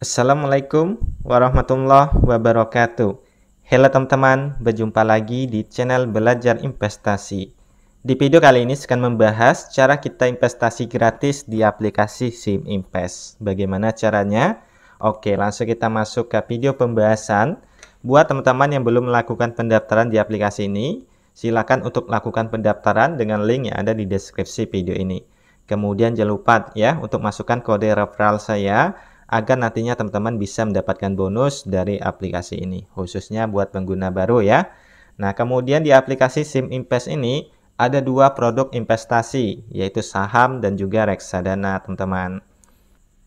Assalamualaikum warahmatullahi wabarakatuh. Halo teman-teman, berjumpa lagi di channel Belajar Investasi. Di video kali ini saya akan membahas cara kita investasi gratis di aplikasi SIM Invest. Bagaimana caranya? Oke, langsung kita masuk ke video pembahasan. Buat teman-teman yang belum melakukan pendaftaran di aplikasi ini, silakan untuk lakukan pendaftaran dengan link yang ada di deskripsi video ini. Kemudian jangan lupa ya untuk masukkan kode referral saya agar nantinya teman-teman bisa mendapatkan bonus dari aplikasi ini, khususnya buat pengguna baru ya. Nah, kemudian di aplikasi SIM Invest ini ada dua produk investasi, yaitu saham dan juga reksadana, teman-teman.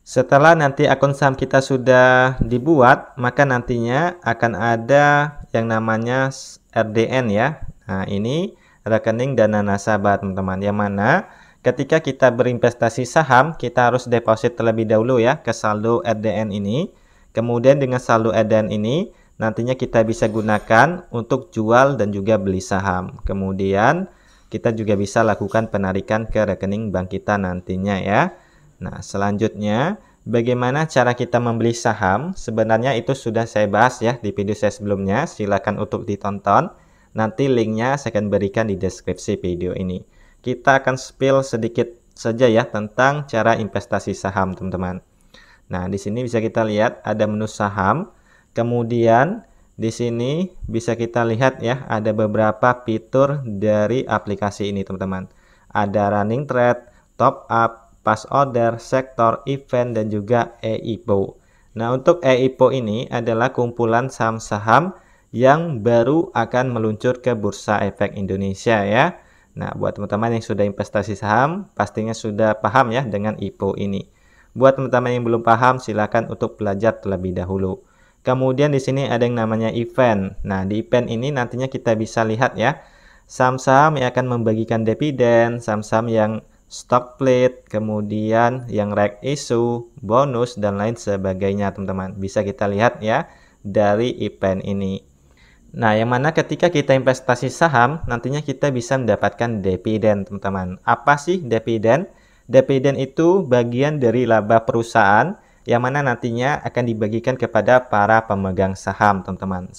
Setelah nanti akun saham kita sudah dibuat, maka nantinya akan ada yang namanya RDN ya. Nah, ini rekening dana nasabah, teman-teman, yang mana ketika kita berinvestasi saham, kita harus deposit terlebih dahulu ya ke saldo RDN ini. Kemudian dengan saldo RDN ini, nantinya kita bisa gunakan untuk jual dan juga beli saham. Kemudian kita juga bisa lakukan penarikan ke rekening bank kita nantinya ya. Nah, selanjutnya bagaimana cara kita membeli saham? Sebenarnya itu sudah saya bahas ya di video saya sebelumnya. Silakan untuk ditonton. Nanti linknya saya akan berikan di deskripsi video ini. Kita akan spill sedikit saja ya tentang cara investasi saham, teman-teman. Nah, di sini bisa kita lihat ada menu saham. Kemudian di sini bisa kita lihat ya ada beberapa fitur dari aplikasi ini, teman-teman. Ada running trade, top up, pass order, sektor, event, dan juga EIPO. Nah, untuk EIPO ini adalah kumpulan saham-saham yang baru akan meluncur ke Bursa Efek Indonesia ya. Nah, buat teman-teman yang sudah investasi saham, pastinya sudah paham ya dengan IPO ini. Buat teman-teman yang belum paham, silakan untuk belajar terlebih dahulu. Kemudian di sini ada yang namanya event. Nah, di event ini nantinya kita bisa lihat ya, saham-saham yang akan membagikan dividen, saham-saham yang stock split, kemudian yang right issue, bonus, dan lain sebagainya, teman-teman. Bisa kita lihat ya dari event ini. Nah, yang mana ketika kita investasi saham, nantinya kita bisa mendapatkan dividen, teman-teman. Apa sih dividen? Dividen itu bagian dari laba perusahaan, yang mana nantinya akan dibagikan kepada para pemegang saham, teman-teman.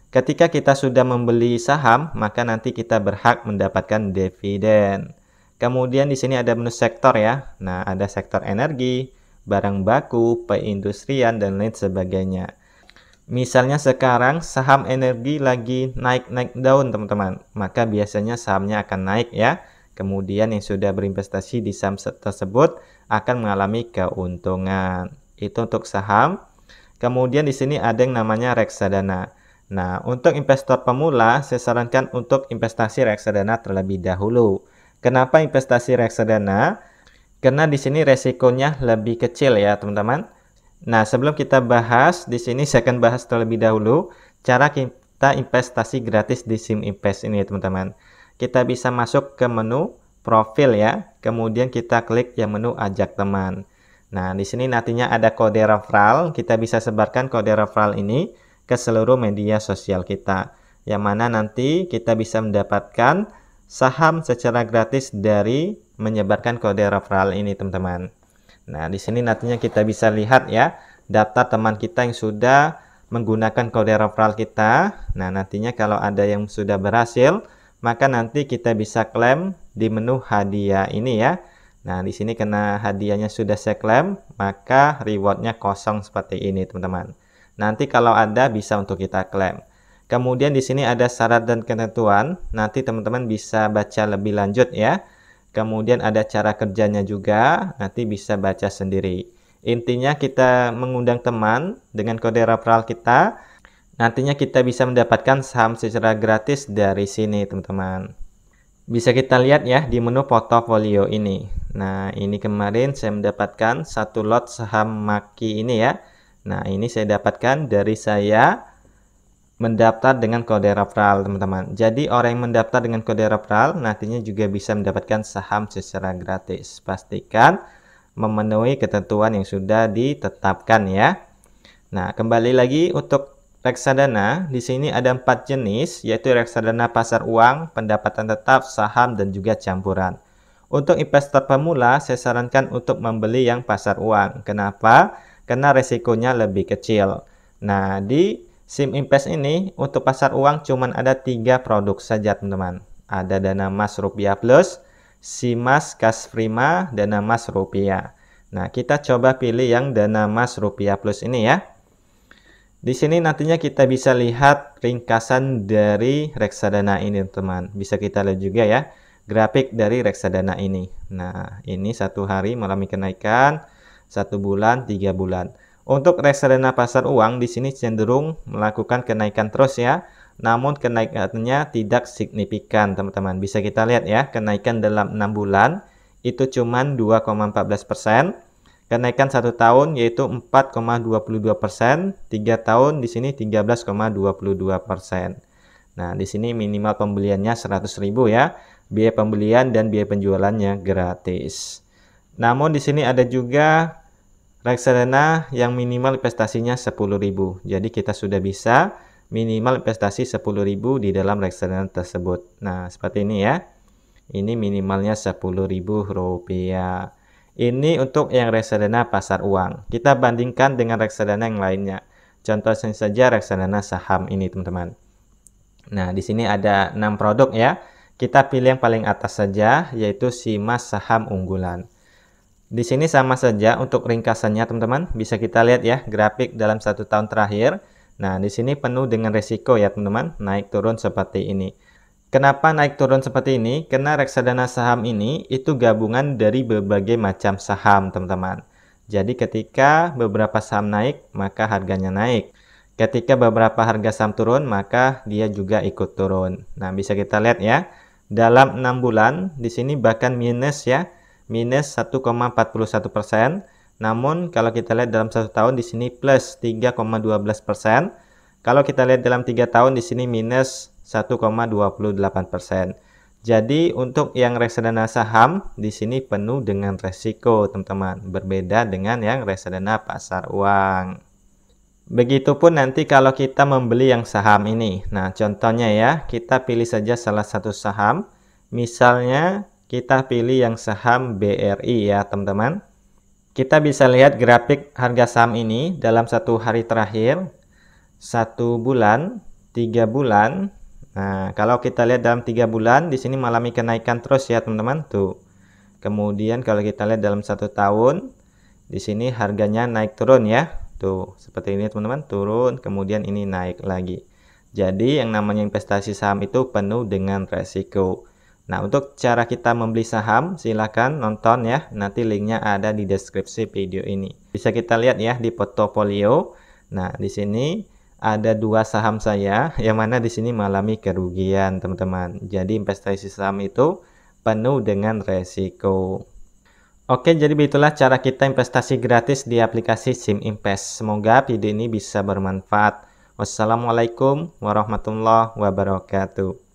Ketika kita sudah membeli saham, maka nanti kita berhak mendapatkan dividen. Kemudian di sini ada menu sektor ya. Nah, ada sektor energi, barang baku, perindustrian, dan lain sebagainya. Misalnya sekarang saham energi lagi naik-naik daun, teman-teman. Maka biasanya sahamnya akan naik ya. Kemudian yang sudah berinvestasi di saham tersebut akan mengalami keuntungan. Itu untuk saham. Kemudian di sini ada yang namanya reksadana. Nah, untuk investor pemula, saya sarankan untuk investasi reksadana terlebih dahulu. Kenapa investasi reksadana? Karena di sini resikonya lebih kecil ya, teman-teman. Nah, sebelum kita bahas, di sini saya akan bahas terlebih dahulu cara kita investasi gratis di SIM Invest ini, teman-teman. Kita bisa masuk ke menu profil ya, kemudian kita klik yang menu ajak teman. Nah, di sini nantinya ada kode referral, kita bisa sebarkan kode referral ini ke seluruh media sosial kita. Yang mana nanti kita bisa mendapatkan saham secara gratis dari menyebarkan kode referral ini, teman-teman. Nah, di sini nantinya kita bisa lihat ya, daftar teman kita yang sudah menggunakan kode referral kita. Nah, nantinya kalau ada yang sudah berhasil, maka nanti kita bisa klaim di menu hadiah ini ya. Nah, di sini karena hadiahnya sudah saya klaim, maka rewardnya kosong seperti ini, teman-teman. Nanti kalau ada bisa untuk kita klaim. Kemudian di sini ada syarat dan ketentuan. Nanti teman-teman bisa baca lebih lanjut ya. Kemudian ada cara kerjanya juga, nanti bisa baca sendiri. Intinya kita mengundang teman dengan kode referral kita, nantinya kita bisa mendapatkan saham secara gratis dari sini, teman-teman. Bisa kita lihat ya di menu portofolio ini. Nah, ini kemarin saya mendapatkan satu lot saham Maki ini ya. Nah, ini saya dapatkan dari saya mendaftar dengan kode referral, teman-teman. Jadi orang yang mendaftar dengan kode referral nantinya juga bisa mendapatkan saham secara gratis. Pastikan memenuhi ketentuan yang sudah ditetapkan ya. Nah, kembali lagi untuk reksadana, di sini ada 4 jenis, yaitu reksadana pasar uang, pendapatan tetap, saham, dan juga campuran. Untuk investor pemula, saya sarankan untuk membeli yang pasar uang. Kenapa? karena resikonya lebih kecil. Nah, di SIM Invest ini untuk pasar uang cuman ada 3 produk saja teman-teman. Ada Dana Mas Rupiah Plus, Simas Kas Prima, Dana Mas Rupiah. Nah, kita coba pilih yang Dana Mas Rupiah Plus ini ya. Di sini nantinya kita bisa lihat ringkasan dari reksadana ini teman. Bisa kita lihat juga ya grafik dari reksadana ini. Nah, ini 1 hari mengalami kenaikan, 1 bulan, 3 bulan. Untuk reksadana pasar uang di sini cenderung melakukan kenaikan terus ya. Namun kenaikannya tidak signifikan teman-teman. Bisa kita lihat ya, kenaikan dalam 6 bulan itu cuman 2,14%. Kenaikan 1 tahun yaitu 4,22%, 3 tahun di sini 13,22%. Nah, di sini minimal pembeliannya 100.000 ya. Biaya pembelian dan biaya penjualannya gratis. Namun di sini ada juga reksadana yang minimal investasinya 10.000. Jadi kita sudah bisa minimal investasi 10.000 di dalam reksadana tersebut. Nah, seperti ini ya. Ini minimalnya Rp10.000. Ini untuk yang reksadana pasar uang. Kita bandingkan dengan reksadana yang lainnya. Contohnya saja reksadana saham ini, teman-teman. Nah, di sini ada 6 produk ya. Kita pilih yang paling atas saja, yaitu Simas Saham Unggulan. Di sini sama saja untuk ringkasannya, teman-teman. Bisa kita lihat ya, grafik dalam 1 tahun terakhir. Nah, di sini penuh dengan resiko ya, teman-teman. Naik turun seperti ini. Kenapa naik turun seperti ini? Karena reksadana saham ini itu gabungan dari berbagai macam saham, teman-teman. Jadi ketika beberapa saham naik, maka harganya naik. Ketika beberapa harga saham turun, maka dia juga ikut turun. Nah, bisa kita lihat ya. Dalam 6 bulan, di sini bahkan minus ya. Minus 1,41%. Namun, kalau kita lihat dalam 1 tahun, di sini plus 3,12%. Kalau kita lihat dalam 3 tahun, di sini minus 1,28%. Jadi untuk yang reksadana saham di sini penuh dengan resiko, teman-teman. Berbeda dengan yang reksadana pasar uang. Begitupun nanti kalau kita membeli yang saham ini. Nah, contohnya ya, kita pilih saja salah satu saham. Misalnya kita pilih yang saham BRI ya, teman-teman. Kita bisa lihat grafik harga saham ini dalam 1 hari terakhir, 1 bulan, 3 bulan. Nah, kalau kita lihat dalam 3 bulan, di sini mengalami kenaikan terus ya, teman-teman. Tuh. Kemudian kalau kita lihat dalam 1 tahun, di sini harganya naik turun ya. Tuh, seperti ini teman-teman, turun, kemudian ini naik lagi. Jadi, yang namanya investasi saham itu penuh dengan resiko. Nah, untuk cara kita membeli saham, silakan nonton ya. Nanti linknya ada di deskripsi video ini. Bisa kita lihat ya di portofolio. Nah, di sini ada 2 saham saya yang mana di sini mengalami kerugian, teman-teman. Jadi investasi saham itu penuh dengan resiko. Oke, jadi begitulah cara kita investasi gratis di aplikasi SIM Invest. Semoga video ini bisa bermanfaat. Wassalamualaikum warahmatullahi wabarakatuh.